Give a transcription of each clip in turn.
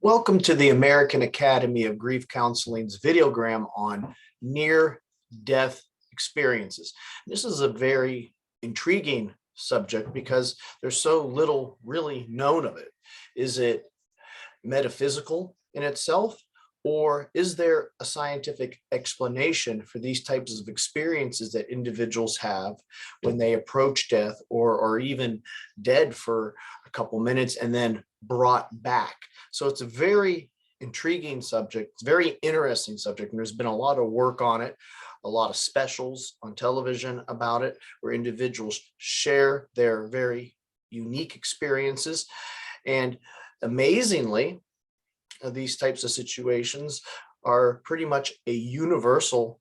Welcome to the American Academy of Grief Counseling's Videogram on near-death experiences. This is a very intriguing subject because there's so little really known of it. Is it metaphysical in itself, or is there a scientific explanation for these types of experiences that individuals have when they approach death or are even dead for a couple minutes and then brought back? So it's a very intriguing subject, it's a very interesting subject, and there's been a lot of work on it, a lot of specials on television about it, where individuals share their very unique experiences. And amazingly, these types of situations are pretty much a universal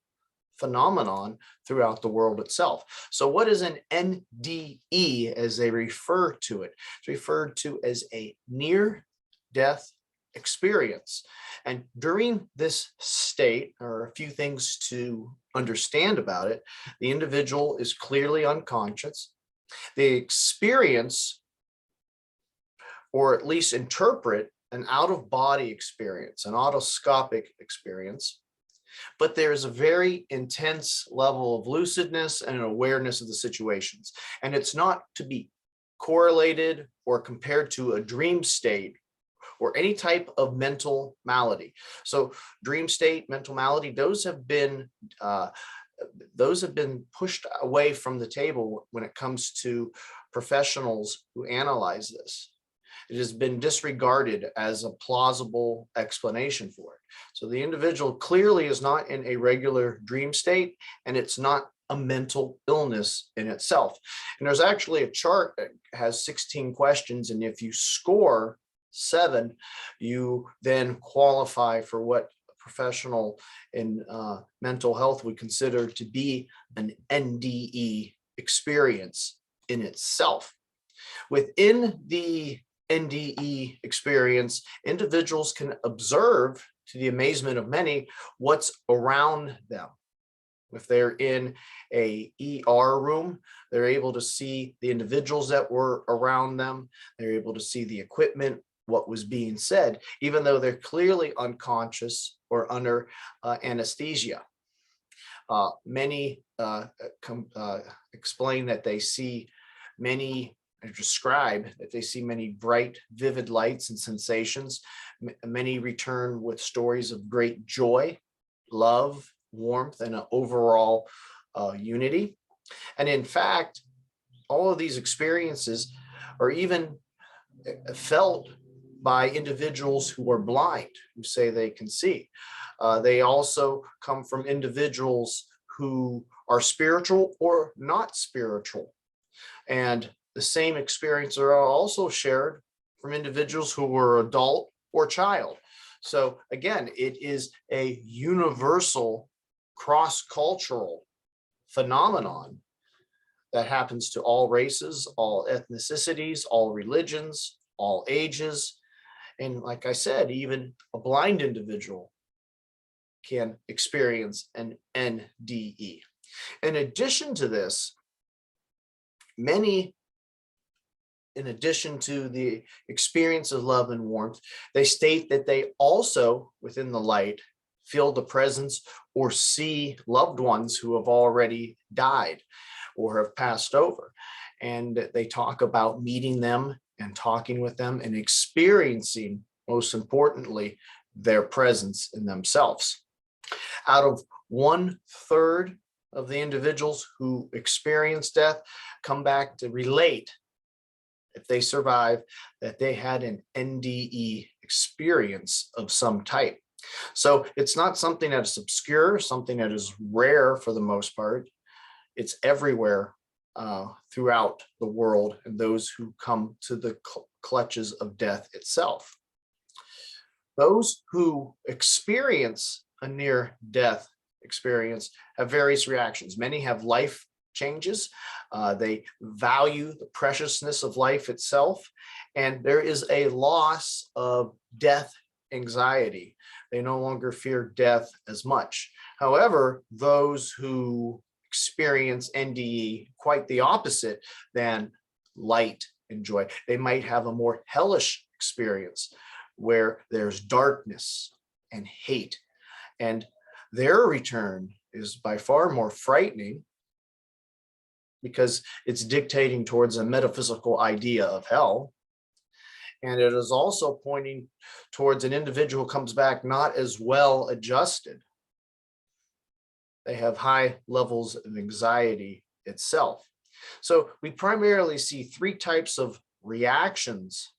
phenomenon throughout the world itself. So what is an NDE, as they refer to it? It's referred to as a near-death experience. And during this state, there are a few things to understand about it. The individual is clearly unconscious. They experience, or at least interpret, an out-of-body experience, an autoscopic experience, but there is a very intense level of lucidness and an awareness of the situations. And it's not to be correlated or compared to a dream state or any type of mental malady. So dream state, mental malady, those have been pushed away from the table when it comes to professionals who analyze this. It has been disregarded as a plausible explanation for it. So the individual clearly is not in a regular dream state, and it's not a mental illness in itself. And there's actually a chart that has 16 questions, and if you score 7, you then qualify for what a professional in mental health would consider to be an NDE experience in itself. Within the NDE experience, individuals can observe, to the amazement of many, what's around them. If they're in a ER room, they're able to see the individuals that were around them. They're able to see the equipment, what was being said, even though they're clearly unconscious or under anesthesia. Many explain that they see many, describe that they see many bright, vivid lights and sensations. Many return with stories of great joy, love, warmth, and an overall unity. And in fact, all of these experiences are even felt by individuals who are blind, who say they can see. They also come from individuals who are spiritual or not spiritual. And the same experiences are also shared from individuals who were adult or child. So again, it is a universal cross-cultural phenomenon that happens to all races, all ethnicities, all religions, all ages. And like I said, even a blind individual can experience an NDE. In addition to this, many, in addition to the experience of love and warmth, they state that they also, within the light, feel the presence or see loved ones who have already died or have passed over. And they talk about meeting them and talking with them and experiencing, most importantly, their presence in themselves. Out of 1/3 of the individuals who experience death come back to relate, if they survive, that they had an NDE experience of some type. So it's not something that is obscure, something that is rare for the most part. It's everywhere throughout the world, and those who come to the clutches of death itself. Those who experience a near-death experience have various reactions. Many have life changes. They value the preciousness of life itself, and there is a loss of death anxiety. They no longer fear death as much. However, those who experience NDE, quite the opposite than light and joy. They might have a more hellish experience where there's darkness and hate. And their return is by far more frightening because it's dictating towards a metaphysical idea of hell. And it is also pointing towards an individual who comes back not as well adjusted. They have high levels of anxiety itself. So we primarily see three types of reactions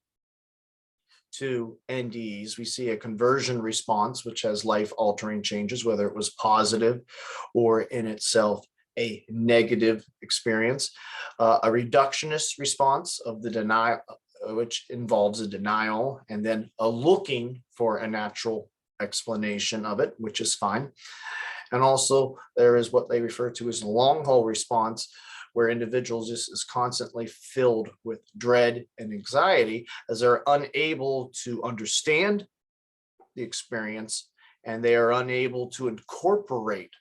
to NDEs. We see a conversion response, which has life-altering changes, whether it was positive or in itself a negative experience. A reductionist response of the denial, which involves a denial, and then a looking for a natural explanation of it, which is fine. And also there is what they refer to as a long haul response, where individuals just is constantly filled with dread and anxiety as they're unable to understand the experience and they are unable to incorporate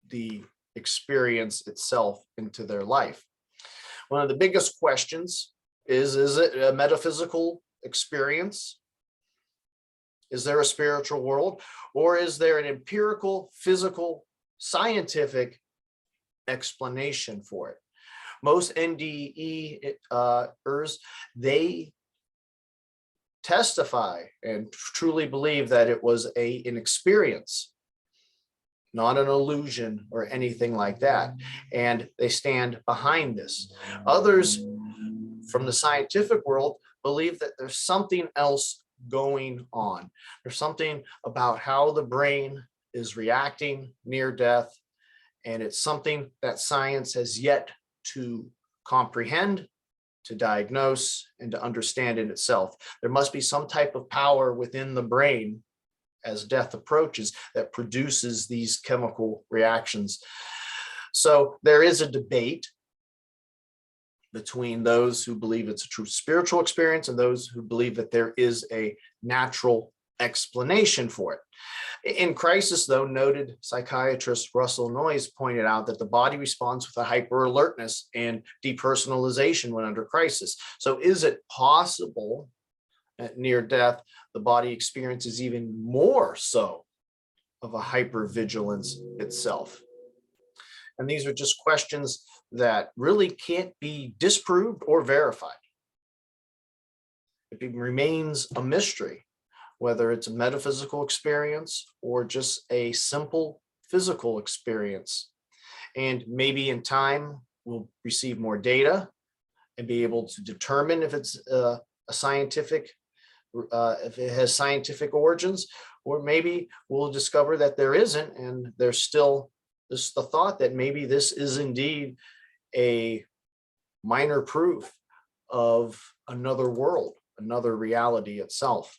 the experience itself into their life. One of the biggest questions is it a metaphysical experience? Is there a spiritual world, or is there an empirical, physical, scientific explanation for it? Most NDEers, they testify and truly believe that it was an experience, not an illusion or anything like that. And they stand behind this. Others from the scientific world believe that there's something else going on. There's something about how the brain is reacting near death, and it's something that science has yet to comprehend, to diagnose, and to understand in itself. There must be some type of power within the brain as death approaches that produces these chemical reactions. So there is a debate between those who believe it's a true spiritual experience and those who believe that there is a natural explanation for it. In Crisis, though, noted psychiatrist Russell Noyes pointed out that the body responds with a hyper alertness and depersonalization when under crisis. So is it possible at near death, the body experiences even more so of a hypervigilance itself? And these are just questions that really can't be disproved or verified. It remains a mystery, whether it's a metaphysical experience or just a simple physical experience. And maybe in time, we'll receive more data and be able to determine if it's a scientific, if it has scientific origins, or maybe we'll discover that there isn't, and there's still this the thought that maybe this is indeed a minor proof of another world, another reality itself.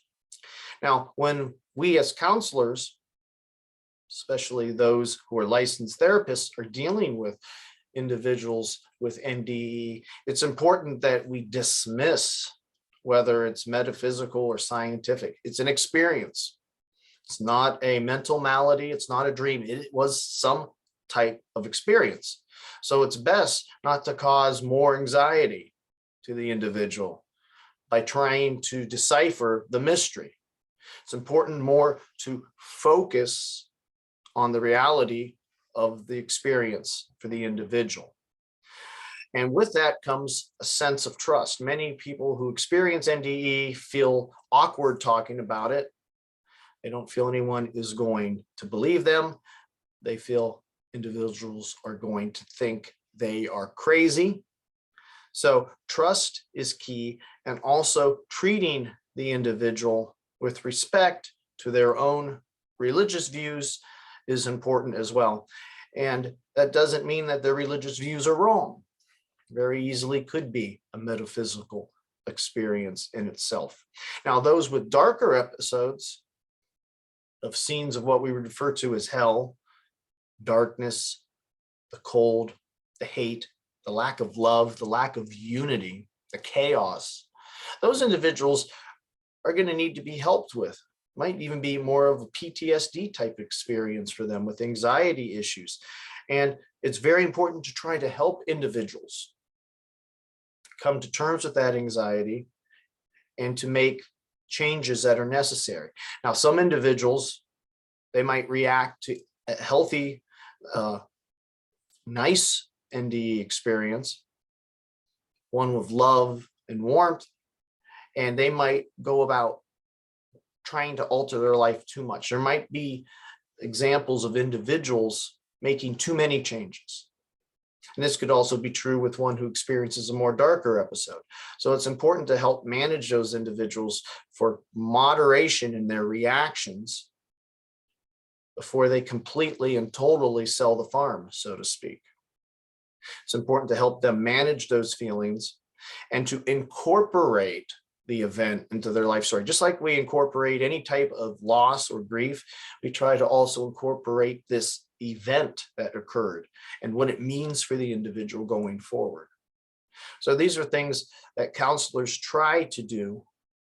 Now, when we as counselors, especially those who are licensed therapists, are dealing with individuals with NDE, it's important that we dismiss whether it's metaphysical or scientific. It's an experience. It's not a mental malady. It's not a dream. It was some type of experience. So it's best not to cause more anxiety to the individual by trying to decipher the mystery. It's important more to focus on the reality of the experience for the individual. And with that comes a sense of trust. Many people who experience NDE feel awkward talking about it. They don't feel anyone is going to believe them. They feel individuals are going to think they are crazy. So trust is key, and also treating the individual with respect to their own religious views is important as well. And that doesn't mean that their religious views are wrong. Very easily could be a metaphysical experience in itself. Now, those with darker episodes of scenes of what we refer to as hell, darkness, the cold, the hate, the lack of love, the lack of unity, the chaos, those individuals are going to need to be helped with. Might even be more of a PTSD type experience for them with anxiety issues. And it's very important to try to help individuals come to terms with that anxiety and to make changes that are necessary. Now, some individuals, they might react to a healthy, nice NDE experience, one with love and warmth, and they might go about trying to alter their life too much. There might be examples of individuals making too many changes. And this could also be true with one who experiences a more darker episode. So it's important to help manage those individuals for moderation in their reactions before they completely and totally sell the farm, so to speak. It's important to help them manage those feelings and to incorporate the event into their life story. Just like we incorporate any type of loss or grief, we try to also incorporate this event that occurred and what it means for the individual going forward. So these are things that counselors try to do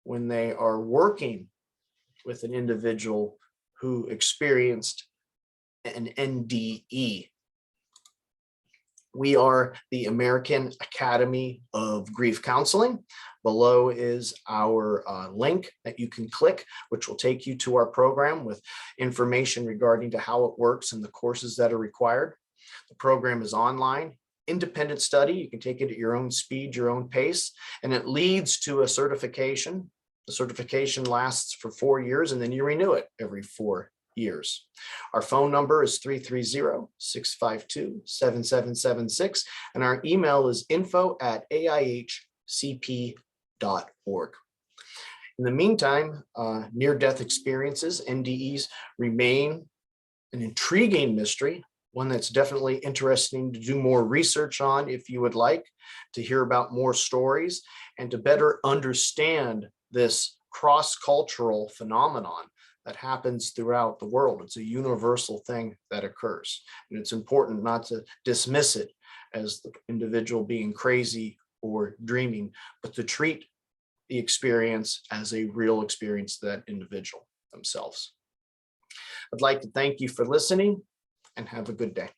when they are working with an individual who experienced an NDE. We are the American Academy of Grief Counseling. Below is our link that you can click, which will take you to our program with information regarding to how it works and the courses that are required. The program is online, independent study. You can take it at your own speed, your own pace, and it leads to a certification. The certification lasts for 4 years, and then you renew it every 4 years. Our phone number is 330-652-7776, and our email is info@aihcp.org. In the meantime, near-death experiences, NDEs, remain an intriguing mystery, one that's definitely interesting to do more research on if you would like to hear about more stories and to better understand this cross-cultural phenomenon that happens throughout the world. It's a universal thing that occurs. And it's important not to dismiss it as the individual being crazy or dreaming, but to treat the experience as a real experience to that individual themselves. I'd like to thank you for listening and have a good day.